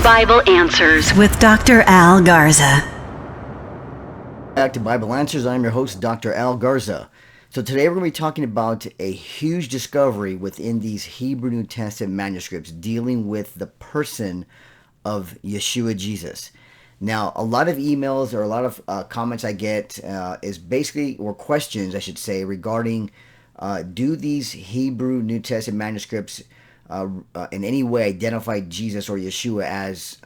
Bible Answers with Dr. Al Garza. Back to Bible Answers. I'm your host, Dr. Al Garza. So today we're going to be talking about a huge discovery within these Hebrew New Testament manuscripts dealing with the person of Yeshua Jesus. Now, a lot of emails or a lot of comments I get is basically, or questions I should say, regarding do these Hebrew New Testament manuscripts in any way identify Jesus or Yeshua as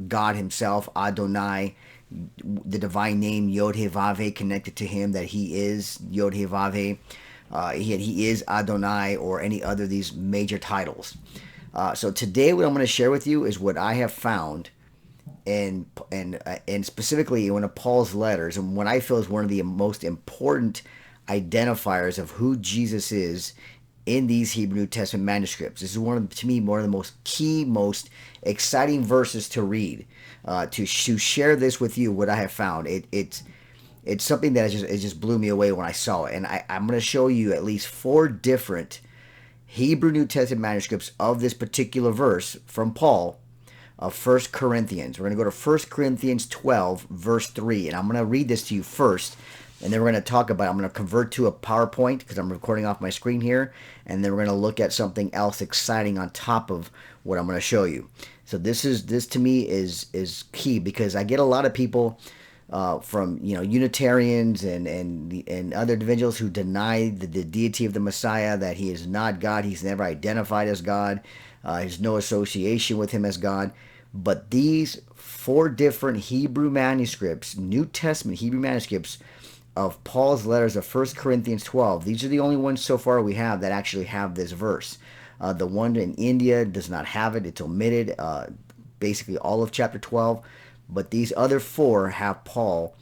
God himself, Adonai, the divine name YHVH connected to him, that he is YHVH, he is Adonai, or any other of these major titles. So today what I'm going to share with you is what I have found, and specifically in one of Paul's letters, and what I feel is one of the most important identifiers of who Jesus is in these Hebrew New Testament manuscripts. This is to me, one of the most key, most exciting verses to read. To share this with you, what I have found, it's something that it just blew me away when I saw it, and I'm going to show you at least 4 different Hebrew New Testament manuscripts of this particular verse from Paul of 1 Corinthians. We're going to go to 1 Corinthians 12, verse 3, and I'm going to read this to you first, and then we're going to talk about it. I'm going to convert to a PowerPoint because I'm recording off my screen here, and then we're going to look at something else exciting on top of what I'm going to show you. So this to me is key, because I get a lot of people from Unitarians and other individuals who deny the deity of the Messiah, that he is not God, he's never identified as God, there's no association with him as God. But these 4 different Hebrew manuscripts, New Testament Hebrew manuscripts of Paul's letters of 1 Corinthians 12, these are the only ones so far we have that actually have this verse. The one in India does not have it. It's omitted, basically all of chapter 12. But these other 4 have Paul,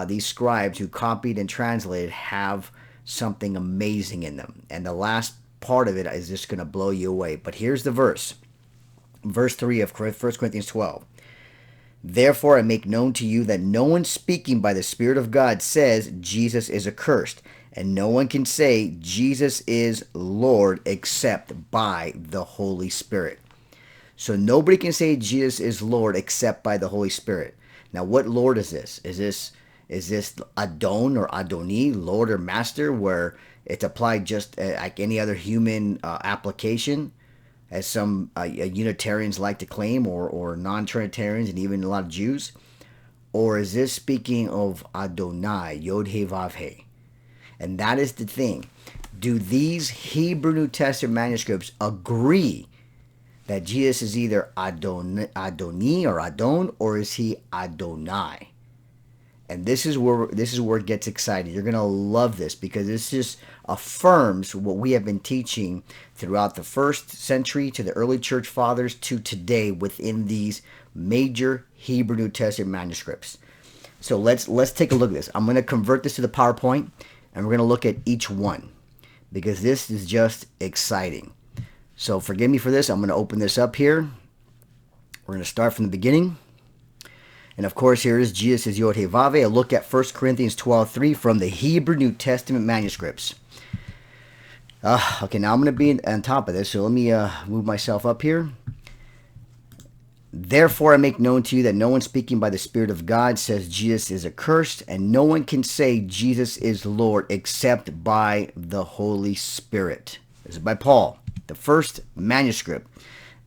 these scribes who copied and translated, have something amazing in them. And the last part of it is just going to blow you away. But here's the verse. Verse 3 of 1 Corinthians 12. Therefore I make known to you that no one speaking by the Spirit of God says Jesus is accursed, and no one can say Jesus is Lord except by the Holy Spirit. So nobody can say Jesus is Lord except by the Holy Spirit. Now, what Lord is this? Is this Adon or Adoni, Lord or Master, where it's applied just like any other human application, as some Unitarians like to claim, or non-Trinitarians and even a lot of Jews? Or is this speaking of Adonai, YHVH? And that is the thing. Do these Hebrew New Testament manuscripts agree that Jesus is either Adoni or Adon, or is he Adonai? And this is where it gets exciting. You're going to love this, because this just affirms what we have been teaching throughout the first century to the early church fathers to today within these major Hebrew New Testament manuscripts. So let's take a look at this. I'm going to convert this to the PowerPoint, and we're going to look at each one, because this is just exciting. So forgive me for this. I'm going to open this up here. We're going to start from the beginning. And of course, here is Jesus is YHVH. A look at 1 Corinthians 12:3 from the Hebrew New Testament manuscripts. Okay, now I'm going to be on top of this, so let me move myself up here. Therefore I make known to you that no one speaking by the Spirit of God says Jesus is accursed, and no one can say Jesus is Lord except by the Holy Spirit. This is by Paul. The first manuscript,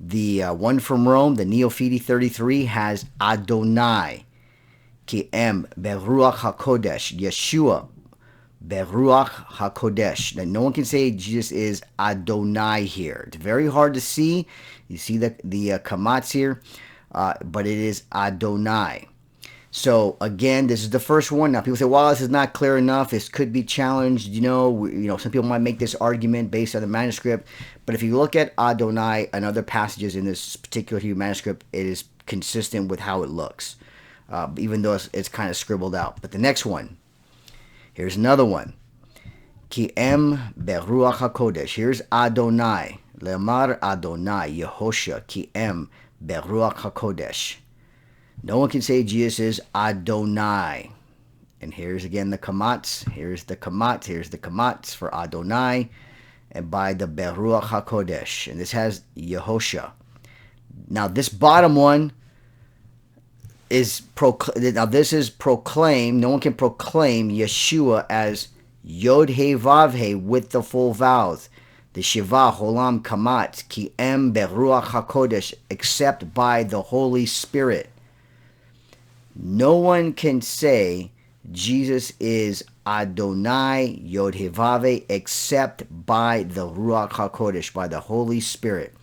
the one from Rome, the Neophiti 33, has Adonai, Ki Em Beruach HaKodesh, Yeshua Beruach HaKodesh. That no one can say Jesus is Adonai here. It's very hard to see. You see the kamats here, but it is Adonai. So again, this is the first one. Now people say, "Well, this is not clear enough. This could be challenged." Some people might make this argument based on the manuscript, but if you look at Adonai and other passages in this particular Hebrew manuscript, it is consistent with how it looks, even though it's kind of scribbled out. But the next one, here's another one. Ki Em Beruach HaKodesh. Here's Adonai. Lemar Adonai Yehoshua Ki Em Beruach HaKodesh. No one can say Jesus is Adonai. And here's again the kamats. Here's the kamats for Adonai, and by the Beruach HaKodesh. And this has Yehoshua. Now this bottom one is this is proclaimed. No one can proclaim Yeshua as Yod He Vav He with the full vowels. The Shiva Holam Kamat Ki Em Beruach HaKodesh, except by the Holy Spirit. No one can say Jesus is Adonai Yod He Vav He except by the Ruach HaKodesh, by the Holy Spirit.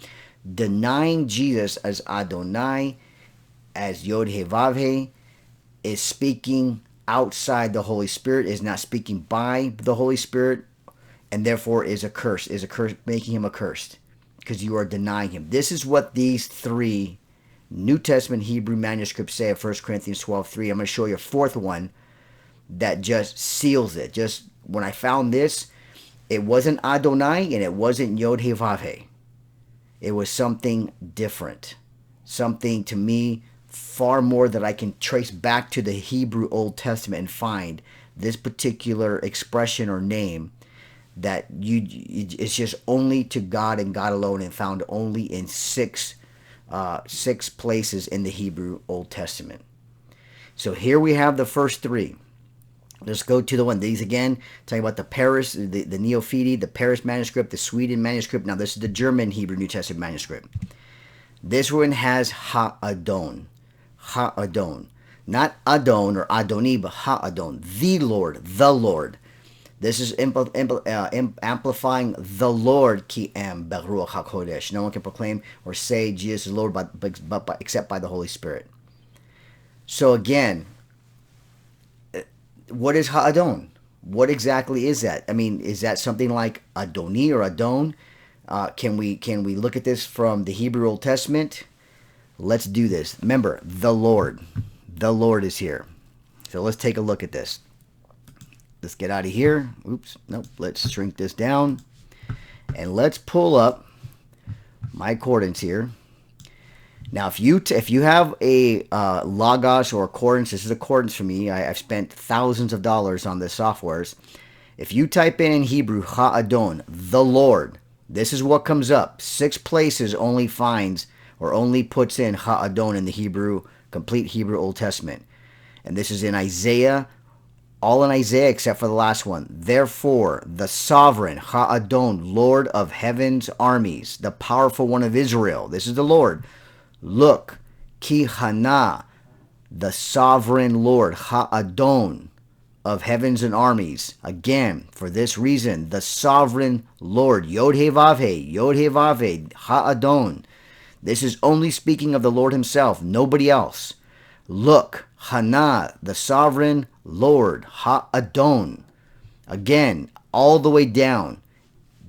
Denying Jesus as Adonai, as Yod He Vav He, is speaking outside the Holy Spirit, is not speaking by the Holy Spirit, and therefore is a curse, making him accursed, because you are denying him. This is what these three New Testament Hebrew manuscripts say of 1 Corinthians 12:3. I'm going to show you a fourth one that just seals it. Just when I found this, it wasn't Adonai and it wasn't Yod He Vav He. It was something different. Something, to me, far more that I can trace back to the Hebrew Old Testament and find this particular expression or name that it's just only to God and God alone, and found only in six places in the Hebrew Old Testament. So here we have the first three. Let's go to the one. These again, talking about the Paris, the Neophiti, the Paris manuscript, the Sweden manuscript. Now this is the German Hebrew New Testament manuscript. This one has Ha-Adon. Ha-Adon. Not Adon or Adoni, but Ha-Adon. The Lord. This is amplifying the Lord, Ki Em Beruach HaKodesh. No one can proclaim or say Jesus is Lord except by the Holy Spirit. So again, what is Ha'adon? What exactly is that? I mean, is that something like Adoni or Adon? Can we look at this from the Hebrew Old Testament? Let's do this. Remember, the Lord. The Lord is here. So let's take a look at this. Let's get out of here. Oops. Nope. Let's shrink this down. And let's pull up my accordance here. Now, if you have a Logos or accordance, this is accordance for me. I've spent thousands of dollars on this softwares. If you type in Hebrew, Ha'adon, the Lord, this is what comes up. 6 places only finds or only puts in Ha'adon in the complete Hebrew Old Testament. And this is in Isaiah, all in Isaiah except for the last one. Therefore, the sovereign, Ha'adon, Lord of heaven's armies, the powerful one of Israel. This is the Lord. Look, Ki Hana, the sovereign Lord, Ha'adon, of heavens and armies. Again, for this reason, the sovereign Lord, Yod He Vav He, Ha'adon. This is only speaking of the Lord himself, nobody else. Look, Hana, the sovereign Lord, Ha'adon. Again, all the way down.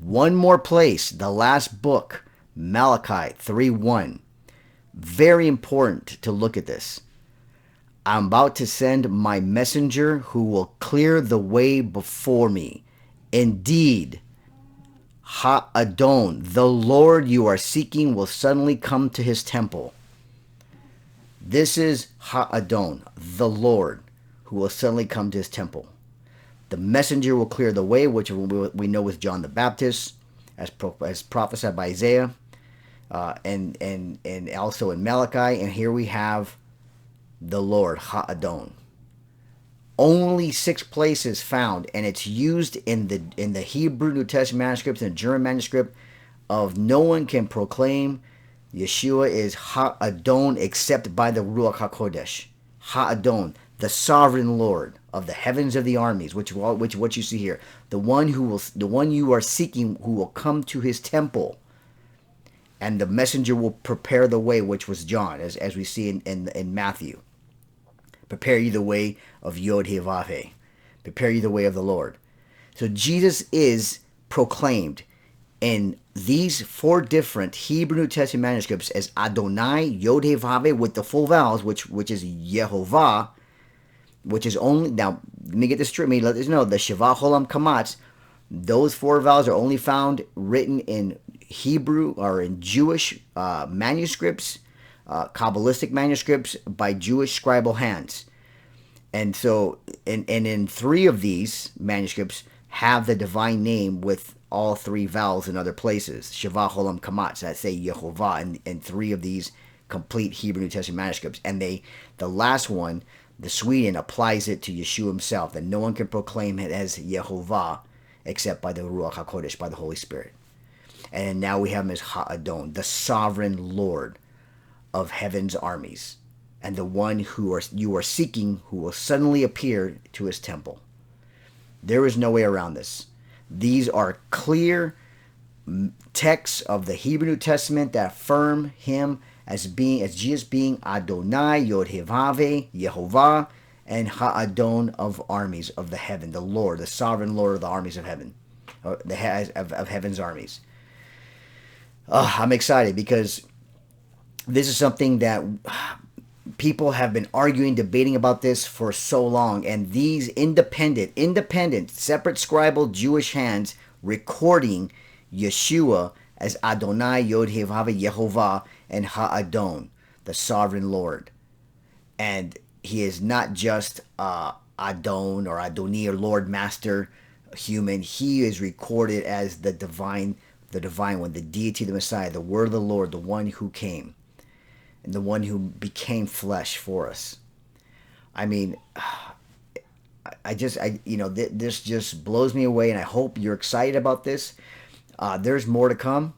One more place, the last book, Malachi 3:1. Very important to look at this. I'm about to send my messenger who will clear the way before me. Indeed, Ha'adon, the Lord you are seeking, will suddenly come to his temple. This is Ha'adon, the Lord, who will suddenly come to his temple. The messenger will clear the way, which we know was John the Baptist, as prophesied by Isaiah, and also in Malachi. And here we have the Lord, Ha'adon. Only 6 places found, and it's used in the Hebrew New Testament manuscripts and the German manuscript of no one can proclaim Yeshua is Ha'adon except by the Ruach HaKodesh. Ha'adon, the sovereign Lord of the heavens of the armies, which what you see here, the one you are seeking, who will come to his temple, and the messenger will prepare the way, which was John, as we see in Matthew. Prepare you the way of Yod He Vav He. Prepare you the way of the Lord. So Jesus is proclaimed in these 4 different Hebrew New Testament manuscripts as Adonai, Yod He Vav He with the full vowels, which is Yehovah, which is only, now let me get this straight. Let me let this know, the Shiva Holam Kamatz, those 4 vowels are only found written in Hebrew or in Jewish manuscripts, Kabbalistic manuscripts by Jewish scribal hands. And so, and in 3 of these manuscripts have the divine name with all three vowels in other places. Shavah Olam Kamat, that say Yehovah in three of these complete Hebrew New Testament manuscripts. And the last one, the Sweden, applies it to Yeshua himself, that no one can proclaim it as Yehovah except by the Ruach HaKodesh, by the Holy Spirit. And now we have him as Ha'adon, the sovereign Lord of heaven's armies, and the one you are seeking, who will suddenly appear to his temple. There is no way around this. These are clear texts of the Hebrew New Testament that affirm him as Jesus being Adonai, YHVH, Yehovah, and Ha'adon of armies of the heaven, the Lord, the sovereign Lord of the armies of heaven, of heaven's armies. I'm excited because this is something that people have been arguing, debating about this for so long, and these independent, separate scribal Jewish hands recording Yeshua as Adonai, YHVH, Yehovah, and Ha'adon, the sovereign Lord. And he is not just Adon or Adoni or Lord, Master, human. He is recorded as the divine one, the deity, the Messiah, the word of the Lord, the one who came, and the one who became flesh for us. I mean, this just blows me away, and I hope you're excited about this. There's more to come,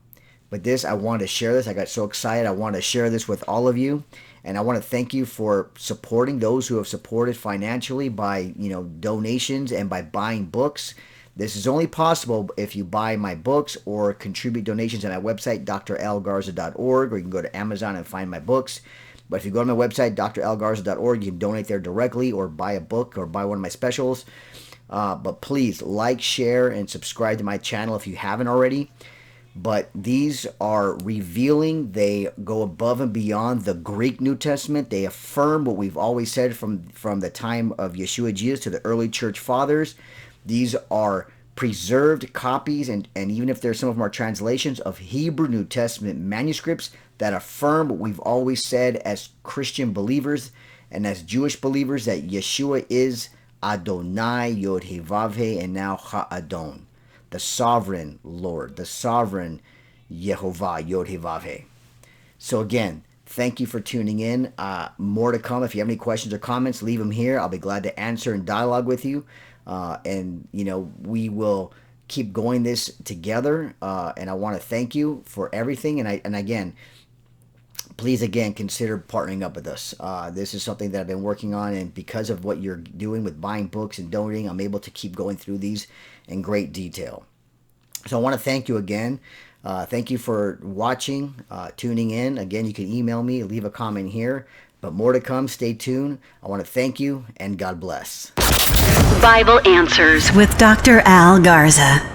but I wanted to share this. I got so excited. I wanted to share this with all of you, and I want to thank you for supporting those who have supported financially by donations and by buying books. This is only possible if you buy my books or contribute donations at my website, dralgarza.org, or you can go to Amazon and find my books. But if you go to my website, dralgarza.org, you can donate there directly or buy a book or buy one of my specials. But please like, share, and subscribe to my channel if you haven't already. But these are revealing. They go above and beyond the Greek New Testament. They affirm what we've always said from the time of Yeshua Jesus to the early church fathers. These are preserved copies, and even if some of them are translations of Hebrew New Testament manuscripts that affirm what we've always said as Christian believers and as Jewish believers, that Yeshua is Adonai, YHVH, and now Ha'adon, the sovereign Lord, the sovereign Yehovah, YHVH. So again, thank you for tuning in. More to come. If you have any questions or comments, leave them here. I'll be glad to answer and dialogue with you. And we will keep going this together. And I want to thank you for everything. And again, please consider partnering up with us. This is something that I've been working on, and because of what you're doing with buying books and donating, I'm able to keep going through these in great detail. So I want to thank you again. Thank you for watching, tuning in. Again, you can email me, leave a comment here. But more to come. Stay tuned. I want to thank you, and God bless. Bible Answers with Dr. Al Garza.